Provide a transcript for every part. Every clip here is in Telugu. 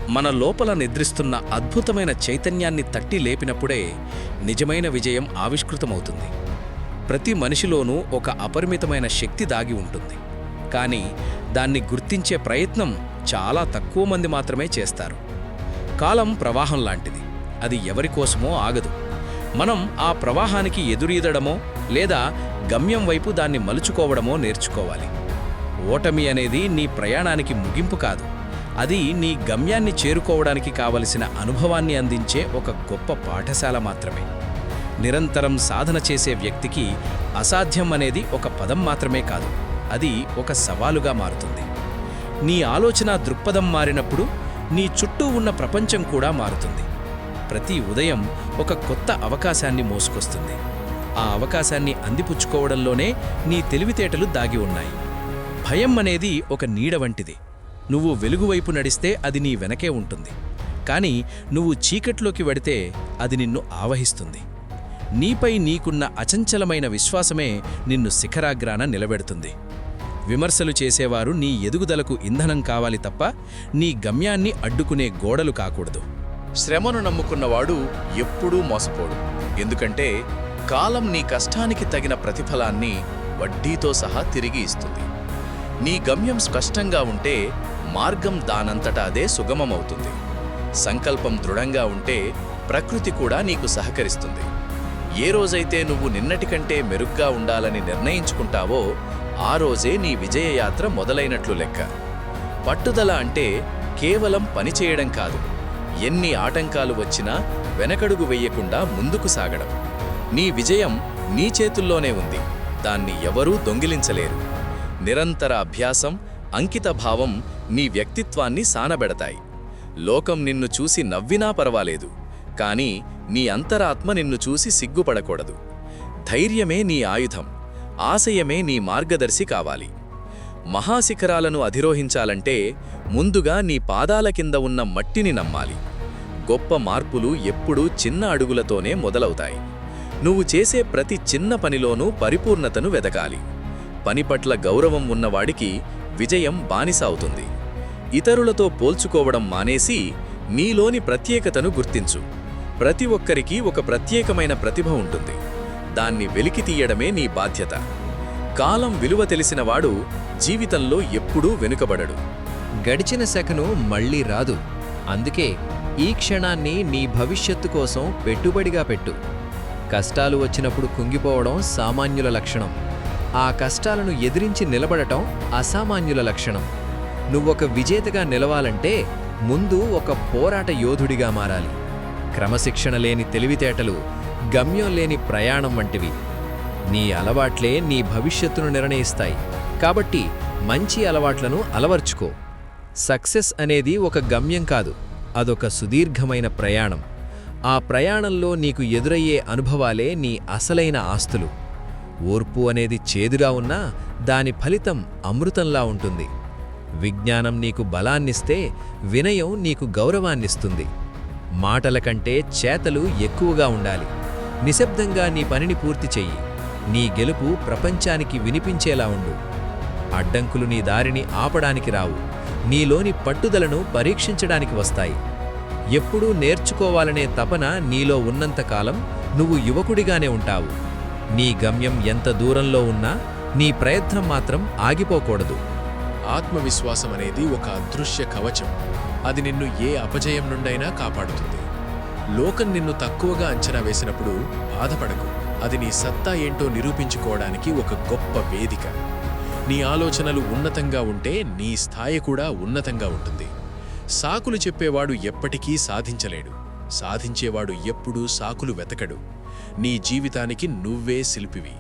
మన లోపల నిద్రిస్తున్న అద్భుతమైన చైతన్యాన్ని తట్టి లేపినప్పుడే నిజమైన విజయం ఆవిష్కృతమవుతుంది. ప్రతి మనిషిలోనూ ఒక అపరిమితమైన శక్తి దాగి ఉంటుంది, కానీ దాన్ని గుర్తించే ప్రయత్నం చాలా తక్కువ మంది మాత్రమే చేస్తారు. కాలం ప్రవాహం లాంటిది, అది ఎవరికోసమో ఆగదు. మనం ఆ ప్రవాహానికి ఎదురీదడమో లేదా గమ్యం వైపు దాన్ని మలుచుకోవడమో నేర్చుకోవాలి. ఓటమి అనేది నీ ప్రయాణానికి ముగింపు కాదు, అది నీ గమ్యాన్ని చేరుకోవడానికి కావలసిన అనుభవాన్ని అందించే ఒక గొప్ప పాఠశాల మాత్రమే. నిరంతరం సాధన చేసే వ్యక్తికి అసాధ్యం అనేది ఒక పదం మాత్రమే కాదు, అది ఒక సవాలుగా మారుతుంది. నీ ఆలోచన దృక్పథం మారినప్పుడు నీ చుట్టూ ఉన్న ప్రపంచం కూడా మారుతుంది. ప్రతి ఉదయం ఒక కొత్త అవకాశాన్ని మోసుకొస్తుంది. ఆ అవకాశాన్ని అందిపుచ్చుకోవడంలోనే నీ తెలివితేటలు దాగి ఉన్నాయి. భయం అనేది ఒక నీడ వంటిది. నువ్వు వెలుగువైపు నడిస్తే అది నీ వెనకే ఉంటుంది, కానీ నువ్వు చీకట్లోకి వెడితే అది నిన్ను ఆవహిస్తుంది. నీపై నీకున్న అచంచలమైన విశ్వాసమే నిన్ను శిఖరాగ్రాన నిలబెడుతుంది. విమర్శలు చేసేవారు నీ ఎదుగుదలకు ఇంధనం కావాలి తప్ప నీ గమ్యాన్ని అడ్డుకునే గోడలు కాకూడదు. శ్రమను నమ్ముకున్నవాడు ఎప్పుడూ మోసపోడు, ఎందుకంటే కాలం నీ కష్టానికి తగిన ప్రతిఫలాన్ని వడ్డీతో సహా తిరిగి ఇస్తుంది. నీ గమ్యం స్పష్టంగా ఉంటే మార్గం దానంతటా అదే సుగమమవుతుంది. సంకల్పం దృఢంగా ఉంటే ప్రకృతి కూడా నీకు సహకరిస్తుంది. ఏ రోజైతే నువ్వు నిన్నటికంటే మెరుగ్గా ఉండాలని నిర్ణయించుకుంటావో ఆ రోజే నీ విజయయాత్ర మొదలైనట్లు లెక్క. పట్టుదల అంటే కేవలం పనిచేయడం కాదు, ఎన్ని ఆటంకాలు వచ్చినా వెనకడుగు వెయ్యకుండా ముందుకు సాగడం. నీ విజయం నీ చేతుల్లోనే ఉంది, దాన్ని ఎవరూ దొంగిలించలేరు. నిరంతర అభ్యాసం, అంకితభావం నీ వ్యక్తిత్వాన్ని సానబెడతాయి. లోకం నిన్ను చూసి నవ్వినా పర్వాలేదు, కానీ నీ అంతరాత్మ నిన్ను చూసి సిగ్గుపడకూడదు. ధైర్యమే నీ ఆయుధం, ఆశయమే నీ మార్గదర్శి కావాలి. మహాశిఖరాలను అధిరోహించాలంటే ముందుగా నీ పాదాల కింద ఉన్న మట్టిని నమ్మాలి. గొప్ప మార్పులు ఎప్పుడూ చిన్న అడుగులతోనే మొదలవుతాయి. నువ్వు చేసే ప్రతి చిన్న పనిలోనూ పరిపూర్ణతను వెదకాలి. పని పట్ల గౌరవం ఉన్నవాడికి విజయం బానిస అవుతుంది. ఇతరులతో పోల్చుకోవడం మానేసి నీలోని ప్రత్యేకతను గుర్తించు. ప్రతి ఒక్కరికి ఒక ప్రత్యేకమైన ప్రతిభ ఉంటుంది, దాన్ని వెలికితీయడమే నీ బాధ్యత. కాలం విలువ తెలిసినవాడు జీవితంలో ఎప్పుడూ వెనుకబడడు. గడిచిన సెకను మళ్ళీ రాదు, అందుకే ఈ క్షణాన్ని నీ భవిష్యత్తు కోసం పెట్టుబడిగా పెట్టు. కష్టాలు వచ్చినప్పుడు కుంగిపోవడం సామాన్యుల లక్షణం, ఆ కష్టాలను ఎదిరించి నిలబడటం అసామాన్యుల లక్షణం. నువ్వొక విజేతగా నిలవాలంటే ముందు ఒక పోరాట యోధుడిగా మారాలి. క్రమశిక్షణ లేని తెలివితేటలు గమ్యం లేని ప్రయాణం వంటివి. నీ అలవాట్లే నీ భవిష్యత్తును నిర్ణయిస్తాయి, కాబట్టి మంచి అలవాట్లను అలవర్చుకో. సక్సెస్ అనేది ఒక గమ్యం కాదు, అదొక సుదీర్ఘమైన ప్రయాణం. ఆ ప్రయాణంలో నీకు ఎదురయ్యే అనుభవాలే నీ అసలైన ఆస్తులు. ఓర్పు అనేది చేదుగా ఉన్నా దాని ఫలితం అమృతంలా ఉంటుంది. విజ్ఞానం నీకు బలాన్నిస్తే వినయం నీకు గౌరవాన్నిస్తుంది. మాటల కంటే చేతలు ఎక్కువగా ఉండాలి. నిశ్శబ్దంగా నీ పనిని పూర్తి చెయ్యి. నీ గెలుపు ప్రపంచానికి వినిపించేలా ఉండు. అడ్డంకులు నీ దారిని ఆపడానికి రావు, నీలోని పట్టుదలను పరీక్షించడానికి వస్తాయి. ఎప్పుడూ నేర్చుకోవాలనే తపన నీలో ఉన్నంతకాలం నువ్వు యువకుడిగానే ఉంటావు. నీ గమ్యం ఎంత దూరంలో ఉన్నా నీ ప్రయత్నం మాత్రం ఆగిపోకూడదు. ఆత్మవిశ్వాసం అనేది ఒక అదృశ్య కవచం, అది నిన్ను ఏ అపజయం నుండైనా కాపాడుతుంది. లోకం నిన్ను తక్కువగా అంచనా వేసినప్పుడు బాధపడకు, అది నీ సత్తా ఏంటో నిరూపించుకోవడానికి ఒక గొప్ప వేదిక. నీ ఆలోచనలు ఉన్నతంగా ఉంటే నీ స్థాయి కూడా ఉన్నతంగా ఉంటుంది. సాకులు చెప్పేవాడు ఎప్పటికీ సాధించలేడు, సాధించేవాడు ఎప్పుడూ సాకులు వెతకడు. నీ జీవితానికి నువ్వే శిల్పివి.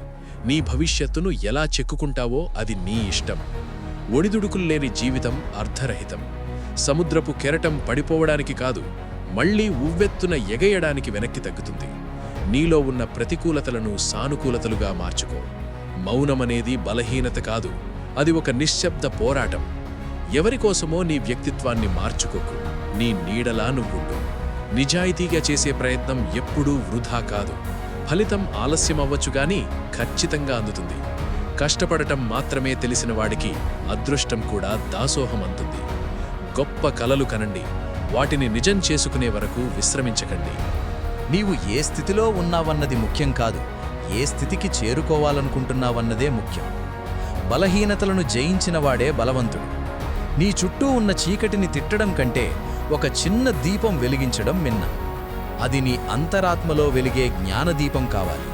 నీ భవిష్యత్తును ఎలా చెక్కుకుంటావో అది నీ ఇష్టం. ఒడిదుడుకులు లేని జీవితం అర్థరహితం. సముద్రపు కెరటం పడిపోవడానికి కాదు, మళ్లీ ఉవ్వెత్తున ఎగయడానికి వెనక్కి తగ్గుతుంది. నీలో ఉన్న ప్రతికూలతలను సానుకూలతలుగా మార్చుకో. మౌనమనేది బలహీనత కాదు, అది ఒక నిశ్శబ్ద పోరాటం. ఎవరికోసమో నీ వ్యక్తిత్వాన్ని మార్చుకోకు, నీ నీడలా నువ్వుండు. నిజాయితీగా చేసే ప్రయత్నం ఎప్పుడూ వృధా కాదు. ఫలితం ఆలస్యమవ్వచ్చు గాని ఖచ్చితంగా అందుతుంది. కష్టపడటం మాత్రమే తెలిసిన వాడికి అదృష్టం కూడా దాసోహం అందుతుంది. గొప్ప కలలు కనండి, వాటిని నిజం చేసుకునే వరకు విశ్రమించకండి. నీవు ఏ స్థితిలో ఉన్నావన్నది ముఖ్యం కాదు, ఏ స్థితికి చేరుకోవాలనుకుంటున్నావన్నదే ముఖ్యం. బలహీనతలను జయించినవాడే బలవంతుడు. నీ చుట్టూ ఉన్న చీకటిని తిట్టడం కంటే ఒక చిన్న దీపం వెలిగించడం మిన్న. అది నీ అంతరాత్మలో వెలిగే జ్ఞానదీపం కావాలి.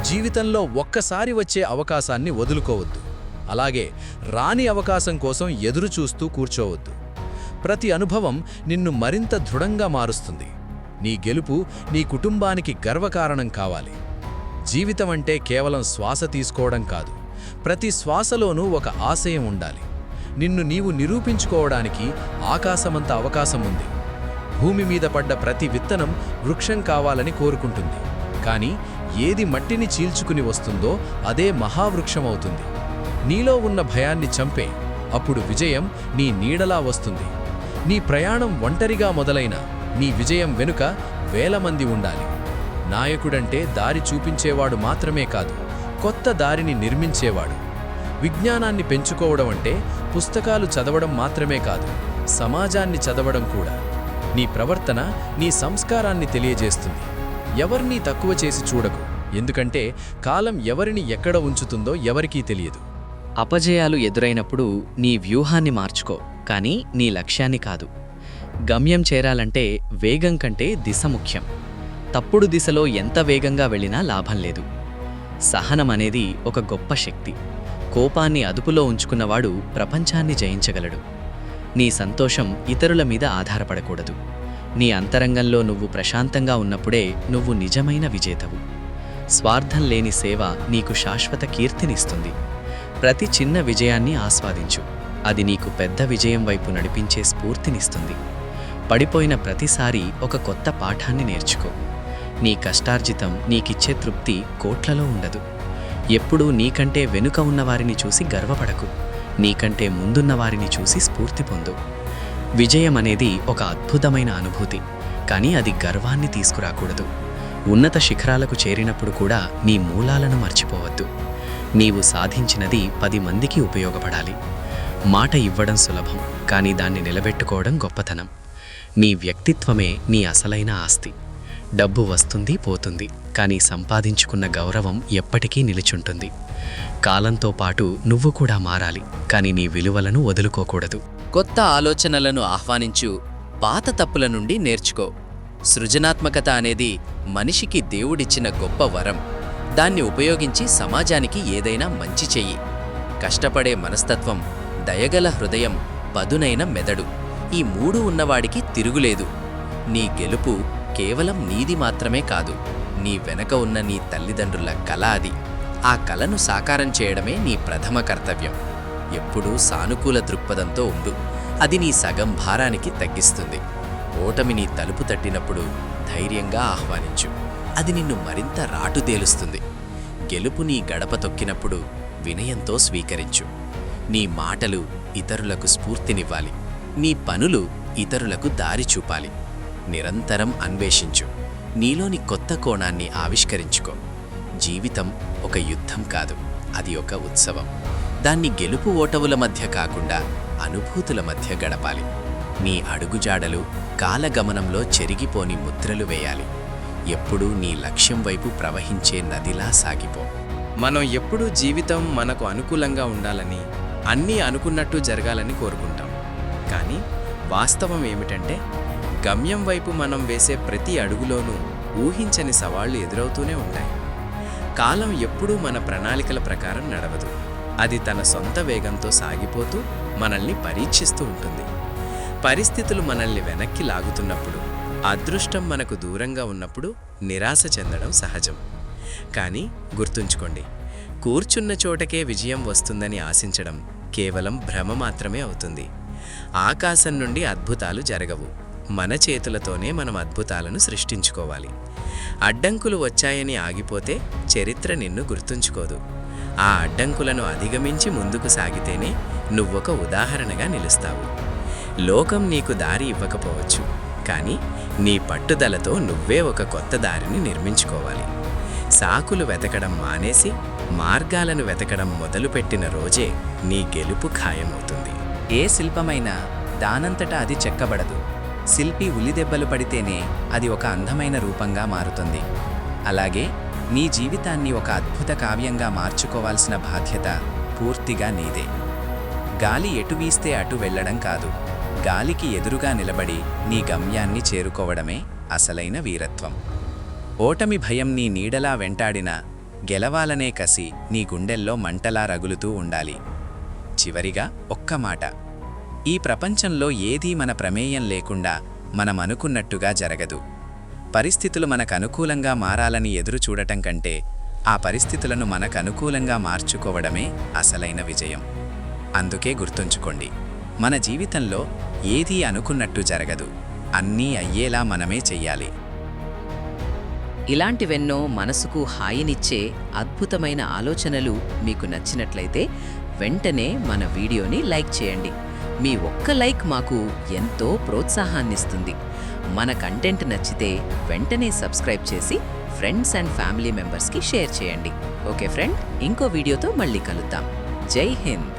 జీవితంలో ఒక్కసారి వచ్చే అవకాశాన్ని వదులుకోవద్దు. అలాగే రాని అవకాశం కోసం ఎదురుచూస్తూ కూర్చోవద్దు. ప్రతి అనుభవం నిన్ను మరింత దృఢంగా మారుస్తుంది. నీ గెలుపు నీ కుటుంబానికి గర్వకారణం కావాలి. జీవితం అంటే కేవలం శ్వాస తీసుకోవడం కాదు, ప్రతి శ్వాసలోనూ ఒక ఆశయం ఉండాలి. నిన్ను నీవు నిరూపించుకోవడానికి ఆకాశమంత అవకాశం ఉంది. భూమి మీద పడ్డ ప్రతి విత్తనం వృక్షం కావాలని కోరుకుంటుంది. కానీ ఏది మట్టిని చీల్చుకుని వస్తుందో అదే మహావృక్షమవుతుంది. నీలో ఉన్న భయాన్ని చంపే, అప్పుడు విజయం నీ నీడలా వస్తుంది. నీ ప్రయాణం ఒంటరిగా మొదలైన నీ విజయం వెనుక వేల మంది ఉండాలి. నాయకుడంటే దారి చూపించేవాడు మాత్రమే కాదు, కొత్త దారిని నిర్మించేవాడు. విజ్ఞానాన్ని పెంచుకోవడం అంటే పుస్తకాలు చదవడం మాత్రమే కాదు, సమాజాన్ని చదవడం కూడా. నీ ప్రవర్తన నీ సంస్కారాన్ని తెలియజేస్తుంది. ఎవర్నీ తక్కువ చేసి చూడకు, ఎందుకంటే కాలం ఎవరిని ఎక్కడ ఉంచుతుందో ఎవరికీ తెలియదు. అపజయాలు ఎదురైనప్పుడు నీ వ్యూహాన్ని మార్చుకో, కానీ నీ లక్ష్యాన్ని కాదు. గమ్యం చేరాలంటే వేగం కంటే దిశ ముఖ్యం. తప్పుడు దిశలో ఎంత వేగంగా వెళ్ళినా లాభం లేదు. సహనం అనేది ఒక గొప్ప శక్తి. కోపాన్ని అదుపులో ఉంచుకున్నవాడు ప్రపంచాన్ని జయించగలడు. నీ సంతోషం ఇతరుల మీద ఆధారపడకూడదు. నీ అంతరంగంలో నువ్వు ప్రశాంతంగా ఉన్నప్పుడే నువ్వు నిజమైన విజేతవు. స్వార్థం లేని సేవ నీకు శాశ్వత కీర్తినిస్తుంది. ప్రతి చిన్న విజయాన్ని ఆస్వాదించు, అది నీకు పెద్ద విజయం వైపు నడిపించే స్ఫూర్తినిస్తుంది. పడిపోయిన ప్రతిసారి ఒక కొత్త పాఠాన్ని నేర్చుకో. నీ కష్టార్జితం నీకిచ్చే తృప్తి కోట్లలో ఉండదు. ఎప్పుడూ నీకంటే వెనుక ఉన్నవారిని చూసి గర్వపడకు, నీకంటే ముందున్న వారిని చూసి స్ఫూర్తి పొందు. విజయం అనేది ఒక అద్భుతమైన అనుభూతి, కానీ అది గర్వాన్ని తీసుకురాకూడదు. ఉన్నత శిఖరాలకు చేరినప్పుడు కూడా నీ మూలాలను మర్చిపోవద్దు. నీవు సాధించినది 10 మందికి ఉపయోగపడాలి. మాట ఇవ్వడం సులభం, కానీ దాన్ని నిలబెట్టుకోవడం గొప్పతనం. నీ వ్యక్తిత్వమే నీ అసలైన ఆస్తి. డబ్బు వస్తుంది పోతుంది, కానీ సంపాదించుకున్న గౌరవం ఎప్పటికీ నిలిచుంటుంది. కాలంతో పాటు నువ్వు కూడా మారాలి, కానీ నీ విలువలను వదులుకోకూడదు. కొత్త ఆలోచనలను ఆహ్వానించు, పాత తప్పుల నుండి నేర్చుకో. సృజనాత్మకత అనేది మనిషికి దేవుడిచ్చిన గొప్ప వరం. దాన్ని ఉపయోగించి సమాజానికి ఏదైనా మంచి చెయ్యి. కష్టపడే మనస్తత్వం, దయగల హృదయం, పదునైన మెదడు, ఈ 3 ఉన్నవాడికి తిరుగులేదు. నీ గెలుపు కేవలం నీది మాత్రమే కాదు, నీ వెనక ఉన్న నీ తల్లిదండ్రుల కల అది. ఆ కలను సాకారం చేయడమే నీ ప్రథమ కర్తవ్యం. ఎప్పుడూ సానుకూల దృక్పథంతో ఉండు, అది నీ సగం భారానికి తగ్గిస్తుంది. ఓటమి నీ తలుపు తట్టినప్పుడు ధైర్యంగా ఆహ్వానించు, అది నిన్ను మరింత రాటుదేలుస్తుంది. గెలుపు నీ గడప తొక్కినప్పుడు వినయంతో స్వీకరించు. నీ మాటలు ఇతరులకు స్ఫూర్తినివ్వాలి, నీ పనులు ఇతరులకు దారి చూపాలి. నిరంతరం అన్వేషించు, నీలోని కొత్త కోణాన్ని ఆవిష్కరించుకో. జీవితం ఒక యుద్ధం కాదు, అది ఒక ఉత్సవం. దాన్ని గెలుపు ఓటవుల మధ్య కాకుండా అనుభూతుల మధ్య గడపాలి. నీ అడుగుజాడలు కాలగమనంలో చెరిగిపోని ముద్రలు వేయాలి. ఎప్పుడూ నీ లక్ష్యం వైపు ప్రవహించే నదిలా సాగిపో. మనం ఎప్పుడూ జీవితం మనకు అనుకూలంగా ఉండాలని, అన్నీ అనుకున్నట్టు జరగాలని కోరుకుంటాం. కానీ వాస్తవం ఏమిటంటే, గమ్యం వైపు మనం వేసే ప్రతి అడుగులోనూ ఊహించని సవాళ్లు ఎదురవుతూనే ఉంటాయి. కాలం ఎప్పుడూ మన ప్రణాళికల ప్రకారం నడవదు. అది తన సొంత వేగంతో సాగిపోతూ మనల్ని పరీక్షిస్తూ ఉంటుంది. పరిస్థితులు మనల్ని వెనక్కి లాగుతున్నప్పుడు, అదృష్టం మనకు దూరంగా ఉన్నప్పుడు నిరాశ చెందడం సహజం. కానీ గుర్తుంచుకోండి, కూర్చున్న చోటకే విజయం వస్తుందని ఆశించడం కేవలం భ్రమ మాత్రమే అవుతుంది. ఆకాశం నుండి అద్భుతాలు జరగవు, మన చేతులతోనే మనం అద్భుతాలను సృష్టించుకోవాలి. అడ్డంకులు వచ్చాయని ఆగిపోతే చరిత్ర నిన్ను గుర్తుంచుకోదు. ఆ అడ్డంకులను అధిగమించి ముందుకు సాగితేనే నువ్వొక ఉదాహరణగా నిలుస్తావు. లోకం నీకు దారి ఇవ్వకపోవచ్చు, కానీ నీ పట్టుదలతో నువ్వే ఒక కొత్త దారిని నిర్మించుకోవాలి. సాకులు వెతకడం మానేసి మార్గాలను వెతకడం మొదలుపెట్టిన రోజే నీ గెలుపు ఖాయమవుతుంది. ఏ శిల్పమైనా దానంతటా అది చెక్కబడదు. శిల్పి ఉలిదెబ్బలు పడితేనే అది ఒక అందమైన రూపంగా మారుతుంది. అలాగే నీ జీవితాన్ని ఒక అద్భుత కావ్యంగా మార్చుకోవాల్సిన బాధ్యత పూర్తిగా నీదే. గాలి ఎటు వీస్తే అటు వెళ్ళడం కాదు, గాలికి ఎదురుగా నిలబడి నీ గమ్యాన్ని చేరుకోవడమే అసలైన వీరత్వం. ఓటమి భయం నీ నీడలా వెంటాడినా గెలవాలనే కసి నీ గుండెల్లో మంటలా రగులుతూ ఉండాలి. చివరిగా ఒక్క మాట, ఈ ప్రపంచంలో ఏదీ మన ప్రమేయం లేకుండా మనం అనుకున్నట్టుగా జరగదు. పరిస్థితులు మనకు అనుకూలంగా మారాలని ఎదురు చూడటం కంటే ఆ పరిస్థితులను మనకు అనుకూలంగా మార్చుకోవడమే అసలైన విజయం. అందుకే గుర్తుంచుకోండి, మన జీవితంలో ఏదీ అనుకున్నట్టు జరగదు, అన్నీ అయ్యేలా మనమే చెయ్యాలి. ఇలాంటివెన్నో మనసుకు హాయినిచ్చే అద్భుతమైన ఆలోచనలు మీకు నచ్చినట్లయితే వెంటనే మన వీడియోని లైక్ చేయండి. మీ ఒక్క లైక్ మాకు ఎంతో ప్రోత్సాహాన్నిస్తుంది. మన కంటెంట్ నచ్చితే వెంటనే సబ్స్క్రైబ్ చేసి ఫ్రెండ్స్ అండ్ ఫ్యామిలీ మెంబర్స్కి షేర్ చేయండి. ఓకే ఫ్రెండ్, ఇంకో వీడియోతో మళ్ళీ కలుద్దాం. జై హింద్.